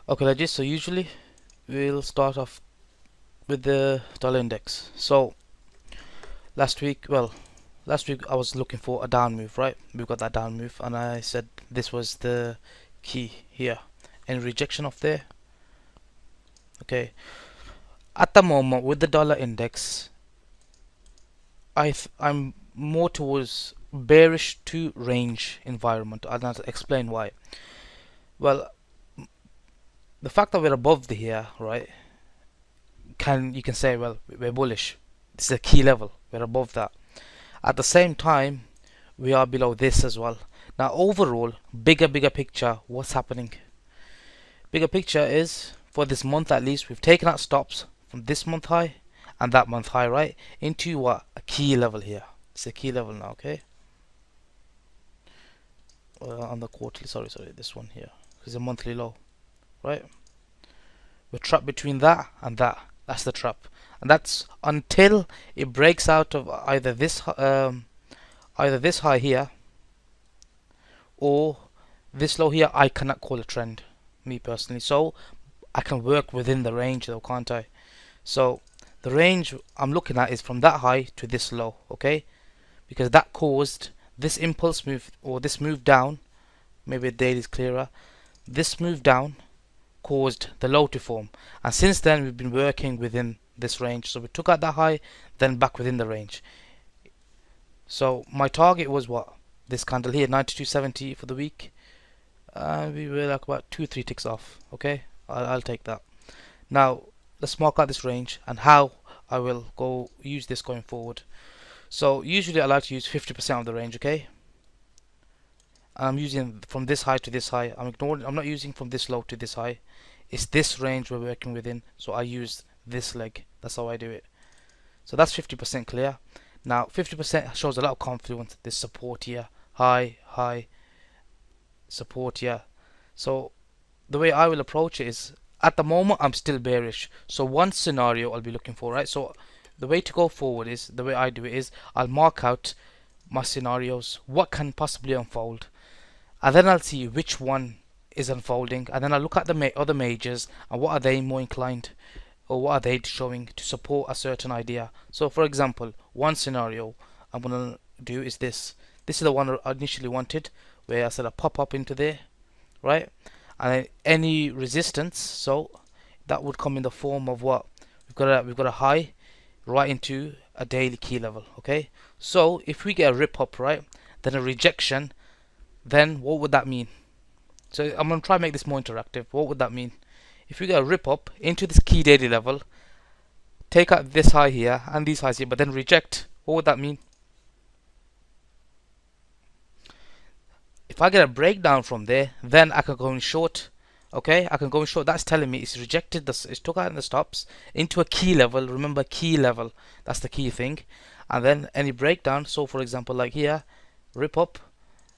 Okay, legit. So usually we'll start off with the dollar index. So last week I was looking for a down move, right? We've got that down move, and I said this was the key here. And rejection of there. Okay. At the moment with the dollar index, I'm more towards bearish to range environment. I'll explain why. Well, the fact that we're above the here, right? You can say, well, we're bullish. This is a key level. We're above that. At the same time, we are below this as well. Now, overall, bigger picture, what's happening? Bigger picture is for this month at least, we've taken out stops from this month high and that month high, right? Into what? A key level here. It's a key level now, okay? On the quarterly, sorry, this one here. It's a monthly low, right? We're trapped between that and that. That's the trap, and that's until it breaks out of either this high here or this low here. I cannot call a trend, me personally. So I can work within the range though, can't I? So the range I'm looking at is from that high to this low, okay? Because that caused this impulse move or this move down. Maybe the daily is clearer. This move down caused the low to form, and since then we've been working within this range. So we took out that high, then back within the range. So my target was what? This candle here, 92.70 for the week. We were like about 2-3 ticks off. Okay, I'll take that. Now let's mark out this range and how I will go use this going forward. So usually I like to use 50% of the range, okay? I'm using from this high to this high. I'm not using from this low to this high. It's this range we're working within, so I use this leg. That's how I do it. So that's 50% clear. Now 50% shows a lot of confluence. This support here, high, support here. So the way I will approach it is, at the moment I'm still bearish. So one scenario I'll be looking for, right? So the way to go forward is, the way I do it is, I'll mark out my scenarios, what can possibly unfold, and then I'll see which one is unfolding, and then I'll look at the other majors and what are they more inclined, or what are they showing to support a certain idea. So for example, one scenario I'm gonna do is this. This is the one I initially wanted, where I said I pop up into there, right? And then any resistance, so that would come in the form of what? We've got a high right into a daily key level, okay? So if we get a rip up, right, then a rejection, then what would that mean? So I'm going to try and make this more interactive. What would that mean? If we get a rip up into this key daily level, take out this high here and these highs here, but then reject, what would that mean? If I get a breakdown from there, then I can go in short. Okay, I can go in short. That's telling me it's rejected this, it took out the stops into a key level. Remember, key level, that's the key thing. And then any breakdown, so for example like here, rip up,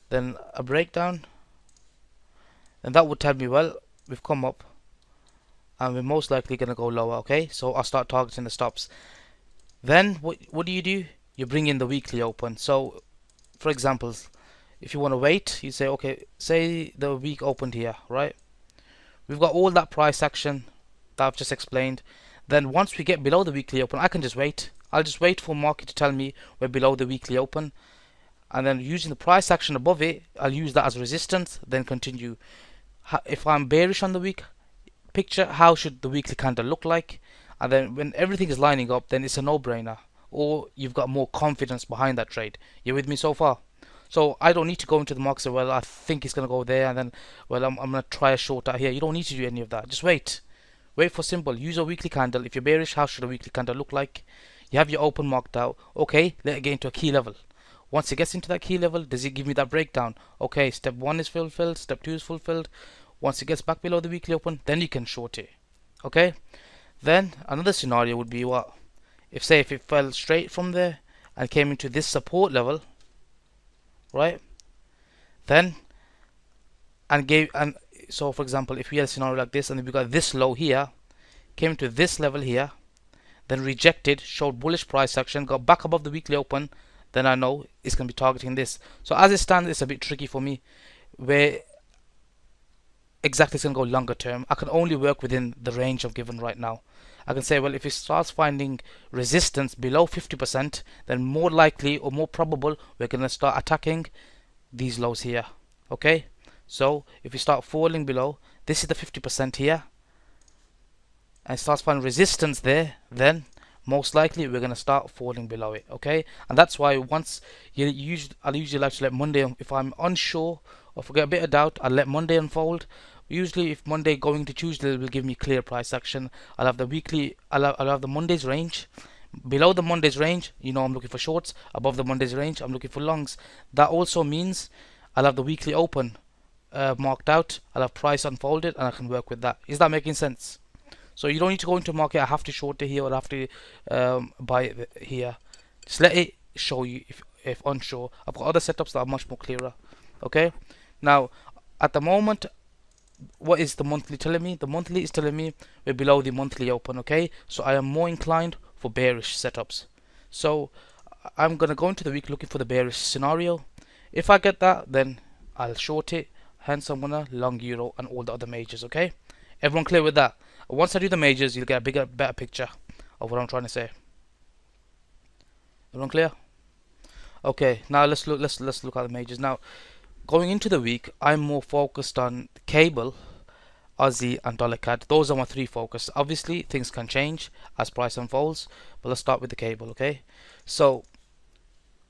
then a breakdown, and that would tell me, well, we've come up and we're most likely going to go lower. Okay, so I'll start targeting the stops. Then what do? You bring in the weekly open. So for example, if you want to wait, you say, okay, say the week opened here, right? We've got all that price action that I've just explained. Then once we get below the weekly open, I can just wait. I'll just wait for market to tell me we're below the weekly open, and then using the price action above it, I'll use that as resistance, then continue. If I'm bearish on the week picture, how should the weekly candle look like? And then when everything is lining up, then it's a no-brainer, or you've got more confidence behind that trade. You with me so far? So I don't need to go into the market and say, well, I think it's going to go there, and then, well, I'm going to try a short out here. You don't need to do any of that. Just wait. Wait for simple. Use a weekly candle. If you're bearish, how should a weekly candle look like? You have your open marked out. Okay, let it get into a key level. Once it gets into that key level, does it give me that breakdown? Okay, step 1 is fulfilled, step 2 is fulfilled. Once it gets back below the weekly open, then you can short it. Okay? Then another scenario would be what? If it fell straight from there and came into this support level, right? Then so for example, if we had a scenario like this and we got this low here, came to this level here, then rejected, showed bullish price action, got back above the weekly open, then I know it's going to be targeting this. So as it stands, it's a bit tricky for me, where exactly it's going to go longer term. I can only work within the range I'm given right now. I can say, well, if it starts finding resistance below 50%, then more likely or more probable we're going to start attacking these lows here. Okay, so if we start falling below, this is the 50% here, and it starts finding resistance there, then most likely we're going to start falling below it. Okay, and that's why once I'll usually like to let Monday, if I'm unsure or forget a bit of doubt, I'll let Monday unfold. Usually if Monday going to Tuesday will give me clear price action, I'll have the weekly, I'll have the Monday's range. Below the Monday's range, you know, I'm looking for shorts. Above the Monday's range, I'm looking for longs. That also means I'll have the weekly open marked out. I'll have price unfolded, and I can work with that. Is that making sense? So you don't need to go into market. I have to short it here, or I have to buy it here. Just let it show you if unsure. I've got other setups that are much more clearer. Okay. Now, at the moment, what is the monthly telling me? The monthly is telling me we're below the monthly open. Okay. So I am more inclined for bearish setups. So I'm gonna go into the week looking for the bearish scenario. If I get that, then I'll short it. Hence, I'm gonna long euro and all the other majors. Okay. Everyone clear with that? Once I do the majors, you'll get a better picture of what I'm trying to say. Everyone clear? Okay, now let's look at the majors. Now, going into the week, I'm more focused on cable, Aussie, and dollar CAD. Those are my three focus. Obviously, things can change as price unfolds, but let's start with the cable. Okay, so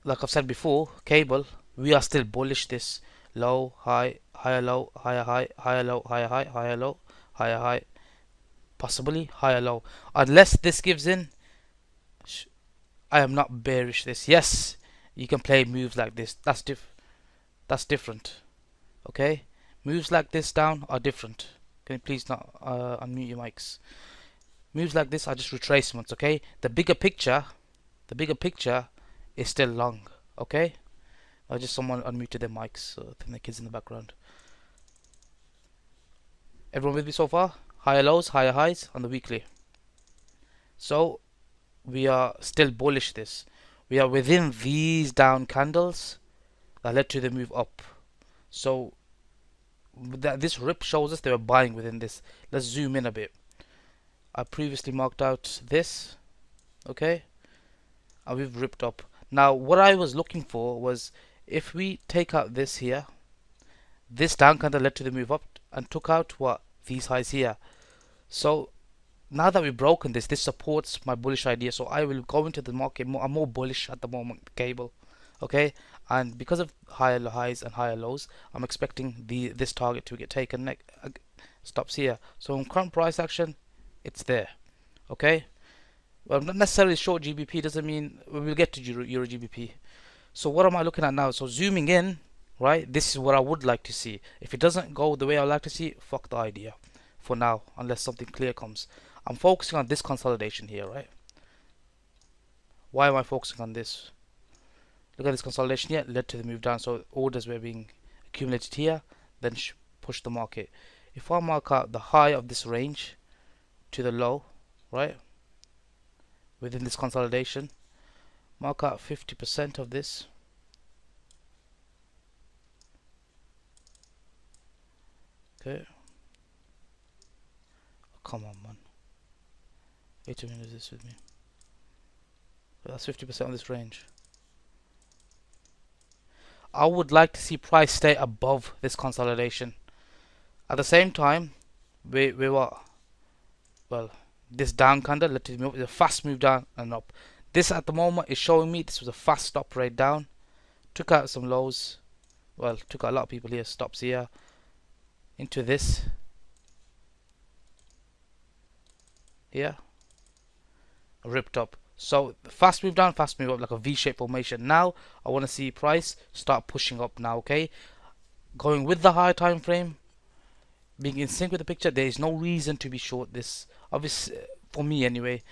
like I've said before, cable, we are still bullish. This low, high, higher, low, higher, high, higher, low, higher, high, higher, low, higher, high, possibly higher, low. Unless this gives in, I am not bearish this. Yes, you can play moves like this. That's different. Okay, moves like this down are different. Can you please not unmute your mics? Moves like this are just retracements. Okay, the bigger picture is still long. Okay, or just someone unmuted their mics. So I think the kids in the background. Everyone with me so far? Higher lows, higher highs on the weekly. So we are still bullish this. We are within these down candles that led to the move up. So this rip shows us they were buying within this. Let's zoom in a bit. I previously marked out this. Okay, and we've ripped up. Now what I was looking for was, if we take out this here, this down candle led to the move up and took out what? These highs here. So now that we've broken this supports my bullish idea. So I will go into the market more. I'm more bullish at the moment, cable. Okay, and because of higher highs and higher lows, I'm expecting this target to get taken. Stops here. So in current price action, it's there. Okay. Well, not necessarily short GBP. Doesn't mean we'll get to Euro GBP. So what am I looking at now? So zooming in, right? This is what I would like to see. If it doesn't go the way I like to see, fuck the idea for now, unless something clear comes. I'm focusing on this consolidation here, right? Why am I focusing on this? Look at this consolidation here, led to the move down. So orders were being accumulated here, then push the market. If I mark out the high of this range to the low, right, within this consolidation, mark out 50% of this. Okay. Oh, come on, man. Wait a minute, is this with me? That's 50% of this range. I would like to see price stay above this consolidation. At the same time, we were, well, this down candle led to the fast move down and up. This at the moment is showing me this was a fast stop right down. Took out some lows. Well, took out a lot of people here. Stops here. Into this. Here. Ripped up. So fast move down, fast move up, like a V-shaped formation. Now I want to see price start pushing up now. Okay, going with the higher time frame, being in sync with the picture. There is no reason to be short this. Obviously, for me anyway.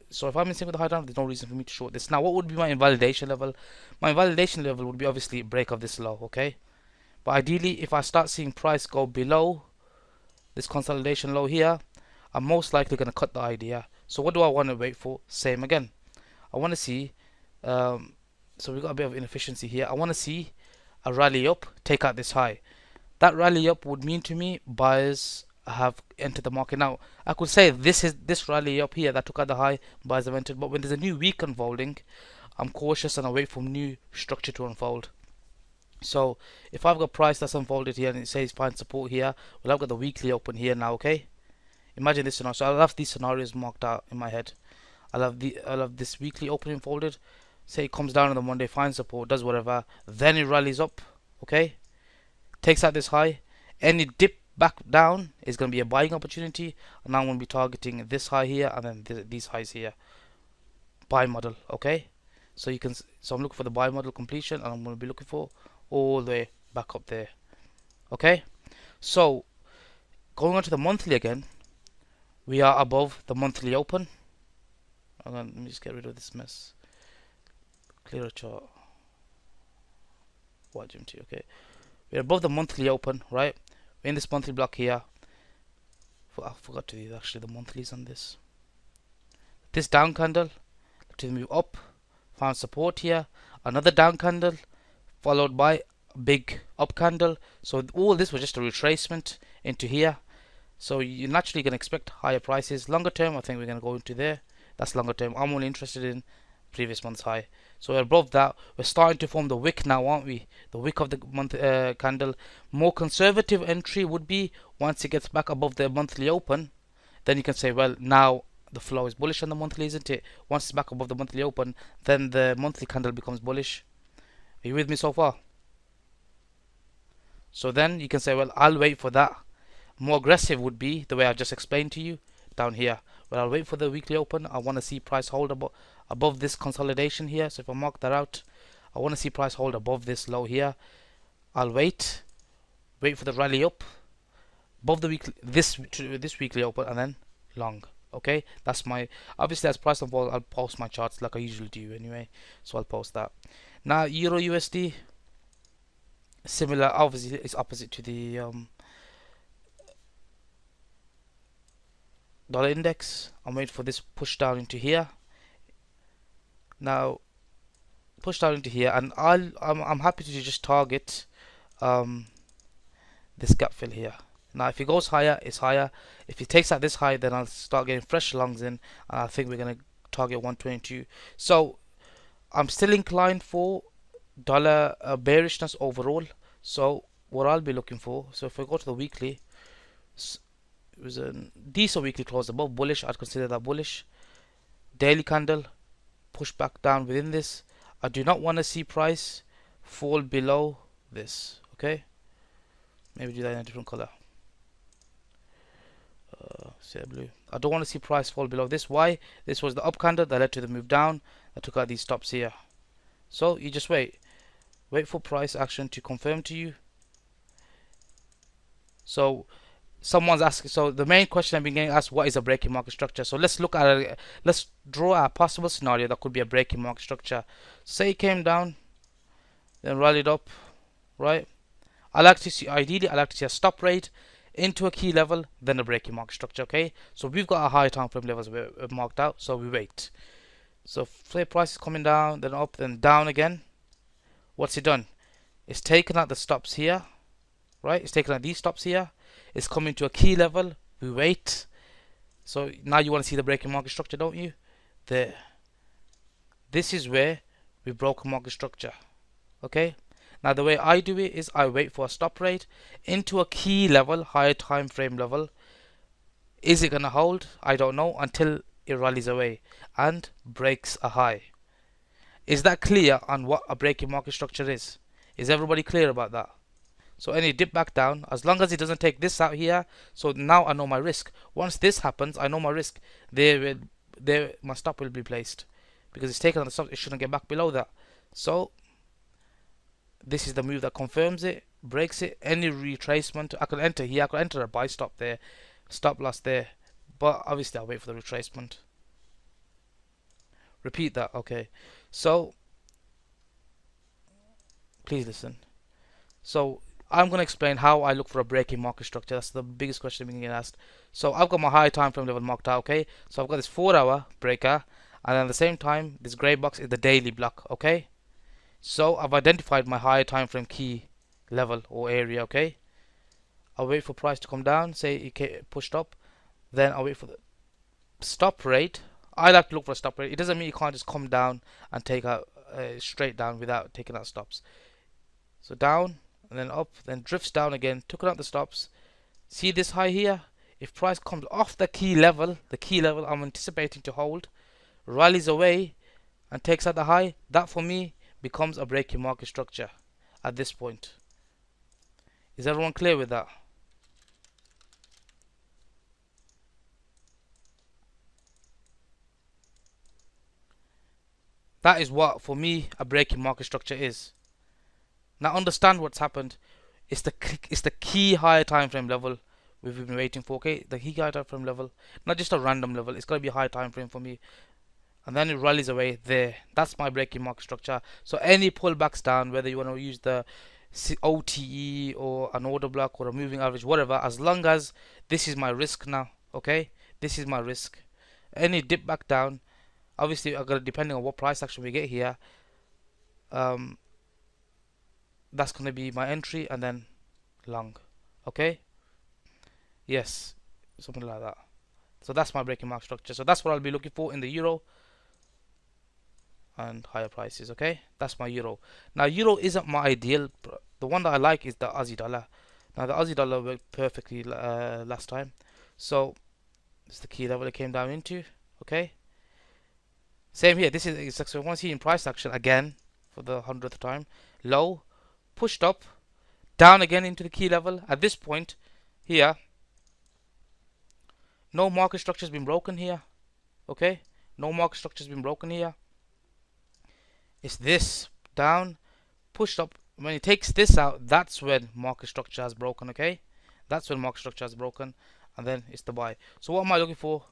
So if I'm in sync with the high time, there's no reason for me to short this. Now, what would be my invalidation level? My invalidation level would be obviously break of this low. Okay, but ideally, if I start seeing price go below this consolidation low here, I'm most likely going to cut the idea. So what do I want to wait for? Same again. I want to see, so we've got a bit of inefficiency here. I want to see a rally up, take out this high. That rally up would mean to me buyers have entered the market. Now I could say this rally up here that took out the high, buyers have entered, but when there's a new week unfolding, I'm cautious and I wait for new structure to unfold. So if I've got price that's unfolded here and it says find support here, well, I've got the weekly open here now. Okay, imagine this scenario. So I'll have these scenarios marked out in my head. I'll have this weekly opening folded. Say it comes down on the Monday, finds support, does whatever, then it rallies up. Okay, takes out this high. Any dip back down is going to be a buying opportunity, and I'm going to be targeting this high here and then these highs here. Buy model. Okay, so you can. So I'm looking for the buy model completion, and I'm going to be looking for all the way back up there. Okay, so going on to the monthly again, we are above the monthly open. Let me just get rid of this mess. Clear a chart. Watch MT. Okay, we're above the monthly open, right? We're in this monthly block here. I forgot to use actually the monthlies on this. This down candle to move up, found support here. Another down candle, followed by a big up candle. So all this was just a retracement into here. So you're naturally going to expect higher prices. Longer term, I think we're going to go into there. That's longer term. I'm only interested in previous month's high. So we're above that. We're starting to form the wick now, aren't we? The wick of the month candle. More conservative entry would be once it gets back above the monthly open. Then you can say, well, now the flow is bullish on the monthly, isn't it? Once it's back above the monthly open, then the monthly candle becomes bullish. Are you with me so far? So then you can say, well, I'll wait for that. More aggressive would be the way I just explained to you down here. Well, I'll wait for the weekly open. I want to see price hold above this consolidation here. So if I mark that out, I want to see price hold above this low here. I'll wait for the rally up above the weekly, this weekly open, and then long. Okay, that's my, obviously as price unfolds, I'll post my charts like I usually do anyway. So I'll post that. Now Euro USD, similar. Obviously it's opposite to the dollar index. I'm waiting for this push down into here. Now push down into here, and I'm happy to just target this gap fill here. Now if it goes higher, it's higher. If it takes out this high, then I'll start getting fresh longs in, and I think we're going to target 122. So I'm still inclined for dollar bearishness overall. So what I'll be looking for, so if we go to the weekly, it was a decent weekly close above bullish. I'd consider that bullish. Daily candle, push back down within this. I do not want to see price fall below this. Okay, maybe do that in a different color. Say blue. I don't want to see price fall below this. Why? This was the up candle that led to the move down. I took out these stops here. So you just wait for price action to confirm to you. So someone's asking, so the main question I've been getting asked, what is a breaking market structure? So let's look at it. Let's draw a possible scenario that could be a breaking market structure. Say it came down, then rallied up, right? I like to see, ideally I like to see a stop rate into a key level, then a breaking market structure. Okay, so we've got our high time frame levels marked out, so we wait. So say price is coming down, then up, then down again. What's it done? It's taken out the stops here, right? It's taken out these stops here. It's coming to a key level. We wait. So now you want to see the breaking market structure, don't you? There. This is where we broke a market structure. Okay. Now the way I do it is I wait for a stop rate into a key level, higher time frame level. Is it gonna hold? I don't know until it rallies away and breaks a high. Is that clear on what a breaking market structure is? Is everybody clear about that? So any dip back down, as long as it doesn't take this out here, so now I know my risk. Once this happens, I know my risk. My stop will be placed because it's taken on the stop. It shouldn't get back below that. So this is the move that confirms it, breaks it. Any retracement, I could enter here. I could enter a buy stop there, stop loss there, but obviously I'll wait for the retracement. Repeat that. Okay, so please listen. So I'm going to explain how I look for a breaking market structure. That's the biggest question being asked. So I've got my high time frame level marked out. Okay, so I've got this 4-hour breaker, and at the same time this gray box is the daily block. Okay, so I've identified my high time frame key level or area. Okay, I'll wait for price to come down, say it pushed up, then I'll wait for the stop rate. I like to look for a stop rate. It doesn't mean you can't just come down and take out straight down without taking out stops. So down and then up, then drifts down again, took out the stops. See this high here? If price comes off the key level I'm anticipating to hold, rallies away and takes out the high, that for me becomes a breaking market structure at this point. Is everyone clear with that? That is what for me a breaking market structure is. Now understand what's happened. It's the key higher time frame level we've been waiting for. Okay, the key higher time frame level, not just a random level. It's gotta be a high time frame for me, and then it rallies away there. That's my breaking market structure. So any pullbacks down, whether you want to use the OTE or an order block or a moving average, whatever, as long as this is my risk now. Okay, this is my risk. Any dip back down, obviously I got depending on what price action we get here. That's gonna be my entry and then long. Okay. Yes, something like that. So that's my breaking market structure. So that's what I'll be looking for in the euro and higher prices. Okay, that's my euro. Now euro isn't my ideal. The one that I like is the Aussie dollar. Now the Aussie dollar worked perfectly last time. So it's the key level it came down into. Okay. Same here. This is exactly so I want to see in price action again for the 100th time. Low, pushed up, down again into the key level. At this point here, no market structure has been broken here. Okay, no market structure has been broken here. It's this down, pushed up. When it takes this out, that's when market structure has broken. Okay, that's when market structure has broken, and then it's the buy. So what am I looking for?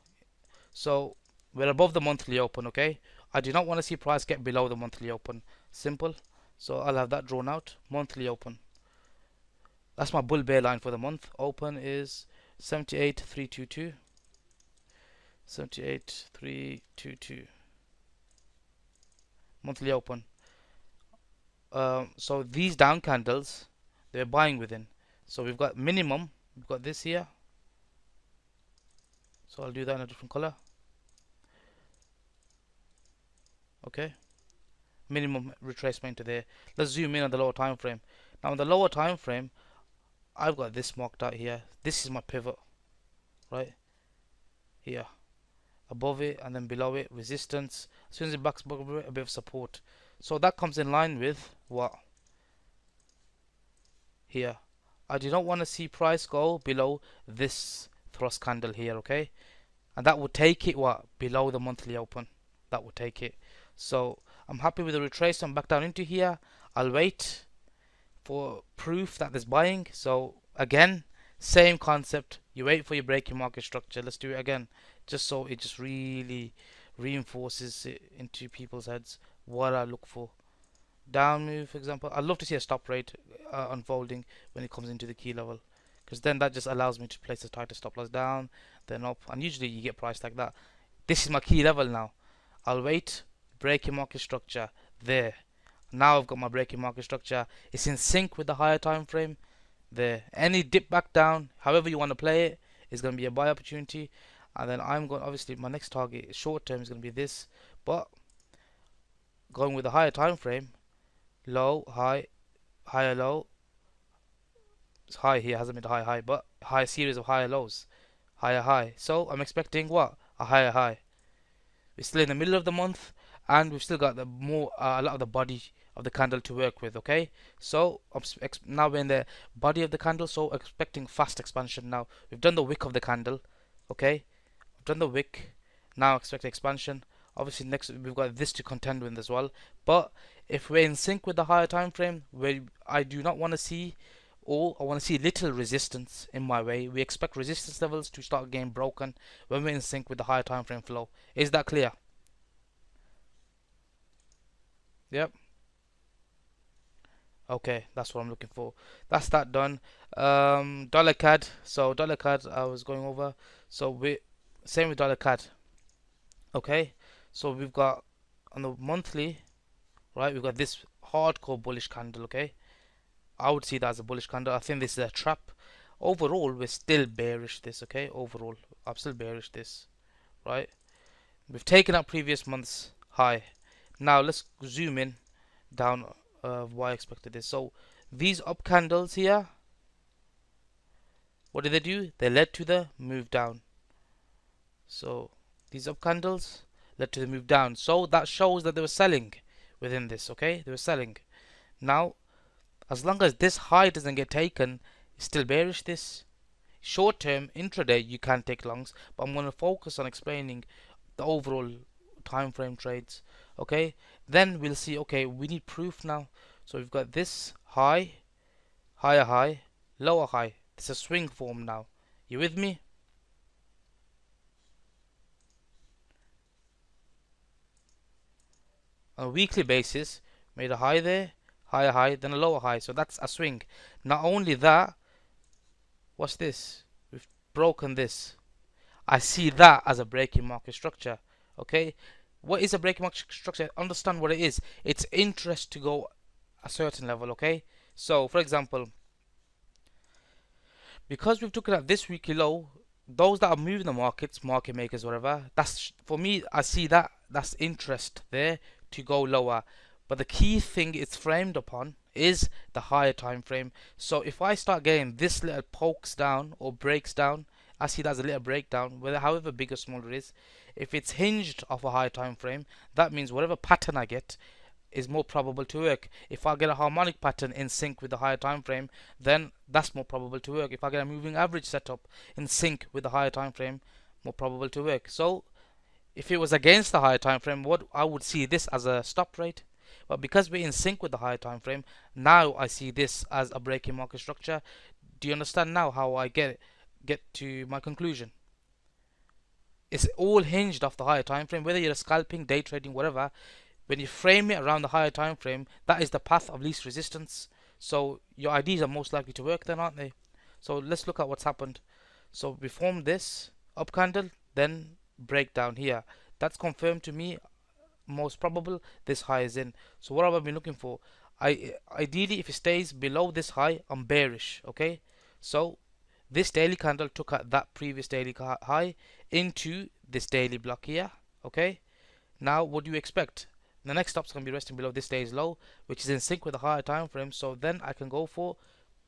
So we're above the monthly open. Okay, I do not want to see price get below the monthly open. Simple. So I'll have that drawn out. Monthly open. That's my bull bear line for the month. Open is 78,322. 78,322. Monthly open. So these down candles, they're buying within. So we've got minimum. We've got this here. So I'll do that in a different color. Okay. Minimum retracement to there. Let's zoom in on the lower time frame. Now on the lower time frame, I've got this marked out here. This is my pivot, right here. Above it and then below it, resistance. As soon as it backs back a bit of support. So that comes in line with what? Here. I do not want to see price go below this thrust candle here, okay? And that would take it what? Below the monthly open. That would take it. So I'm happy with the retracement back down into here. I'll wait for proof that there's buying. So again, same concept. You wait for your breaking market structure. Let's do it again, just so it just really reinforces it into people's heads what I look for. Down move, for example. I'd love to see a stop rate unfolding when it comes into the key level, because then that just allows me to place a tighter stop loss down, then up, and usually you get priced like that. This is my key level now. I'll wait. Breaking market structure there. Now I've got my breaking market structure. It's in sync with the higher time frame there. Any dip back down, however you want to play it, is going to be a buy opportunity. And then I'm going, obviously my next target short term is going to be this, but going with the higher time frame, low, high, higher low. It's high here, hasn't been the high high, but high series of higher lows, higher high. So I'm expecting what? A higher high. We're still in the middle of the month, and we've still got the more a lot of the body of the candle to work with. Okay, so now we're in the body of the candle, so expecting fast expansion. Now we've done the wick of the candle. Okay, we've done the wick. Now expect expansion. Obviously next we've got this to contend with as well. But if we're in sync with the higher time frame, where I do not want to see, or I want to see little resistance in my way, we expect resistance levels to start getting broken when we're in sync with the higher time frame flow. Is that clear? Yep. Okay, that's what I'm looking for. That's that done. Dollar CAD. So dollar CAD I was going over. So we same with dollar CAD. Okay. So we've got on the monthly, right? We've got this hardcore bullish candle. Okay. I would see that as a bullish candle. I think this is a trap. overall we're still bearish this, okay? Overall, I'm still bearish this, right? We've taken out previous month's high. Now let's zoom in down why I expected this. So these up candles here, what did they do? They led to the move down. So these up candles led to the move down. So that shows that they were selling within this, okay? They were selling. Now, as long as this high doesn't get taken, it's still bearish this. Short term, intraday, you can take longs, but I'm going to focus on explaining the overall time frame trades, okay? Then we'll see, okay, we need proof now. So we've got this high, higher high, lower high. It's a swing form now. You with me? On a weekly basis, made a high there, higher high, then a lower high. So that's a swing. Not only that, what's this? We've broken this. I see that as a breaking market structure. Okay, what is a breaking market structure? Understand what it is. It's interest to go a certain level. Okay, so for example, because we've taken at this weekly low, those that are moving the markets, market makers, whatever, that's for me. I see that that's interest there to go lower. But the key thing it's framed upon is the higher time frame. So if I start getting this little pokes down or breaks down, I see that as a little breakdown, whether however big or small it is. If it's hinged off a higher time frame, that means whatever pattern I get is more probable to work. If I get a harmonic pattern in sync with the higher time frame, then that's more probable to work. If I get a moving average setup in sync with the higher time frame, more probable to work. So if it was against the higher time frame, what I would see this as a stop rate. But because we're in sync with the higher time frame, now I see this as a breaking market structure. Do you understand now how I get to my conclusion? It's all hinged off the higher time frame. Whether you're scalping, day trading, whatever, when you frame it around the higher time frame, that is the path of least resistance. So your IDs are most likely to work then, aren't they? So let's look at what's happened. So we formed this up candle, then breakdown here. That's confirmed to me. Most probable this high is in. So what have I been looking for? Ideally, if it stays below this high, I'm bearish. Okay, so this daily candle took out that previous daily high into this daily block here. Okay, now what do you expect? The next stop's going to be resting below this day's low, which is in sync with the higher time frame. So then I can go for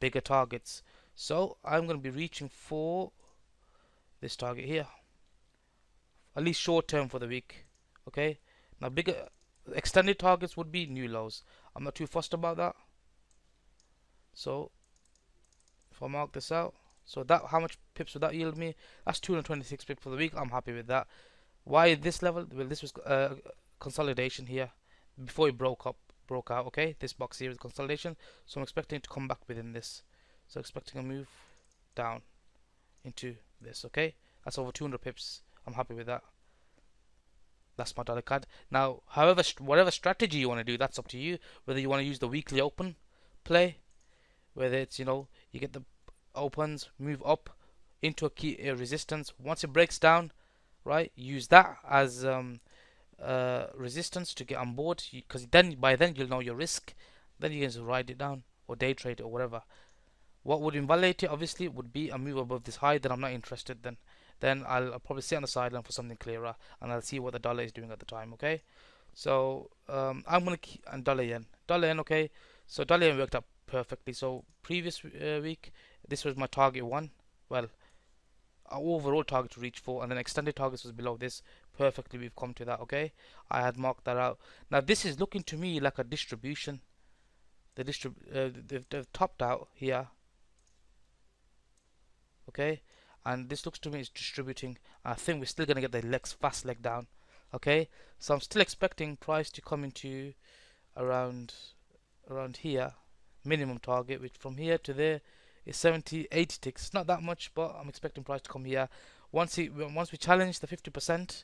bigger targets. So I'm going to be reaching for this target here, at least short term for the week. Okay, now bigger extended targets would be new lows. I'm not too fussed about that. So if I mark this out, so that how much pips would that yield me? That's 226 pips for the week. I'm happy with that. Why this level? Well, this was consolidation here before it broke out. Okay, this box here is consolidation. So I'm expecting it to come back within this. So expecting a move down into this. Okay, that's over 200 pips. I'm happy with that. That's my dollar card. Now, however, whatever strategy you want to do, that's up to you. Whether you want to use the weekly open play, whether it's, you get the opens, move up into a key resistance. Once it breaks down, right, use that as resistance to get on board. Because then by then you'll know your risk. Then you can just write it down or day trade it or whatever. What would invalidate it, obviously, would be a move above this high. Then I'm not interested. Then I'll probably sit on the sideline for something clearer, and I'll see what the dollar is doing at the time. Okay, so I'm gonna keep and dollar yen. Okay, so dollar yen worked out perfectly. So previous week, this was my target one. Well, our overall target to reach for, and then extended targets was below this. Perfectly, we've come to that. Okay, I had marked that out. Now this is looking to me like a distribution. They've topped out here. Okay, and this looks to me is distributing. I think we're still gonna get the fast leg down. Okay, so I'm still expecting price to come into around here, minimum target, which from here to there is 80 ticks. It's not that much, but I'm expecting price to come here. Once we challenge the 50%,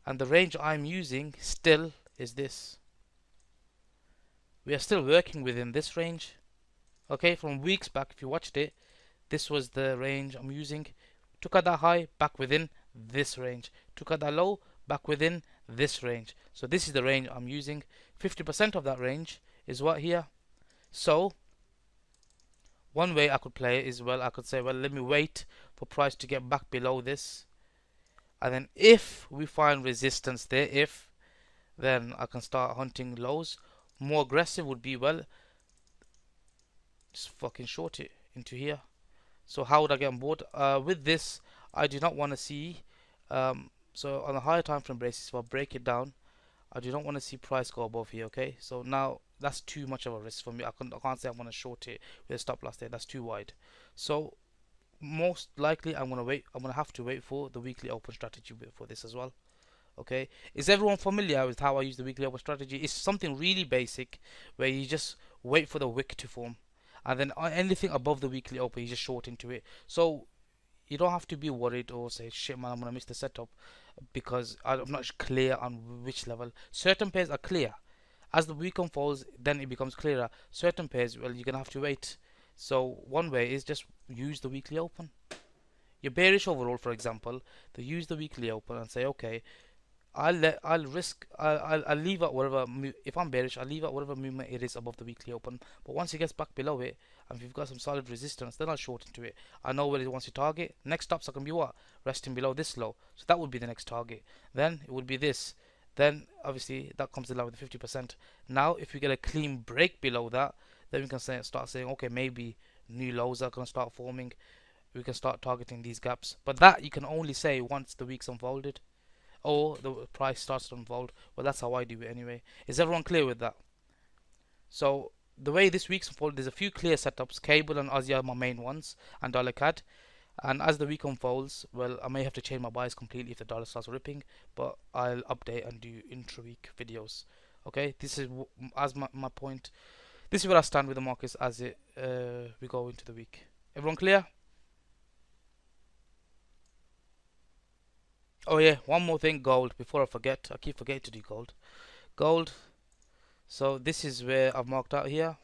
and the range I'm using still is this. We are still working within this range. Okay, from weeks back, if you watched it, this was the range I'm using. Took out that high, back within this range. Took out that low, back within this range. So this is the range I'm using. 50% of that range is what here. So One way I could play it is, well, I could say, well, let me wait for price to get back below this, and then if we find resistance there, if, then I can start hunting lows. More aggressive would be, well, just fucking short it into here. So how would I get on board? With this, I do not want to see, so on a higher time frame basis, if I break it down, I do not want to see price go above here, okay? So now that's too much of a risk for me. I can't say I want to short it with a stop loss there. That's too wide. So most likely I'm gonna wait. I'm gonna have to wait for the weekly open strategy for this as well. Okay, is everyone familiar with how I use the weekly open strategy? It's something really basic where you just wait for the wick to form, and then anything above the weekly open you just short into it. So you don't have to be worried or say, shit man, I'm gonna miss the setup because I'm not clear on which level. Certain pairs are clear. As the week unfolds, then it becomes clearer. Certain pairs, well, you're gonna have to wait. So one way is just use the weekly open. You're bearish overall, for example, to use the weekly open and say, okay, I'll leave out whatever, if I'm bearish, I'll leave out whatever movement it is above the weekly open. But once it gets back below it, and if you've got some solid resistance, then I'll short into it. I know where it wants to target. Next stops are going to be what? Resting below this low. So that would be the next target. Then it would be this. Then obviously that comes in line with 50%. Now if we get a clean break below that, then we can start saying, okay, maybe new lows are going to start forming. We can start targeting these gaps. But that you can only say once the week's unfolded or the price starts to unfold. Well, that's how I do it anyway. Is everyone clear with that? So the way this week's unfolded, there's a few clear setups. Cable and Aussie are my main ones, and dollar CAD. And as the week unfolds, well, I may have to change my bias completely if the dollar starts ripping, but I'll update and do intra-week videos. Okay, this is as my point. This is where I stand with the markets as we go into the week. Everyone clear? Oh yeah, one more thing, gold. Before I forget, I keep forgetting to do gold. Gold. So this is where I've marked out here.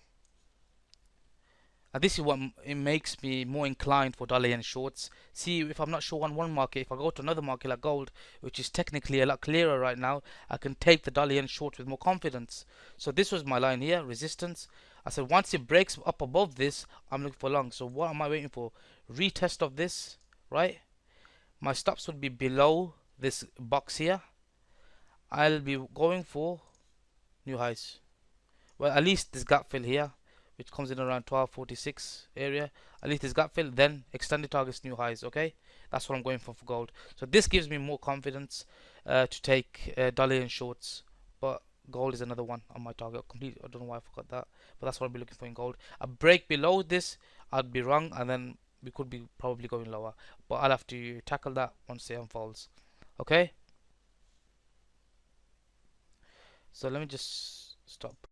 And this is what it makes me more inclined for dollar yen shorts. See, if I'm not sure on one market, if I go to another market like gold, which is technically a lot clearer right now, I can take the dollar yen short with more confidence. So this was my line here, resistance. I said once it breaks up above this, I'm looking for long. So what am I waiting for? Retest of this, right? My stops would be below this box here. I'll be going for new highs. Well, at least this gap fill here, which comes in around 1246 area, at least this gap fill, then extended targets, new highs. Okay, that's what I'm going for gold. So this gives me more confidence to take dollar in shorts, but gold is another one on my target. Completely, I don't know why I forgot that, but that's what I'll be looking for in gold. A break below this, I'd be wrong, and then we could be probably going lower, but I'll have to tackle that once it unfolds. Okay, so let me just stop.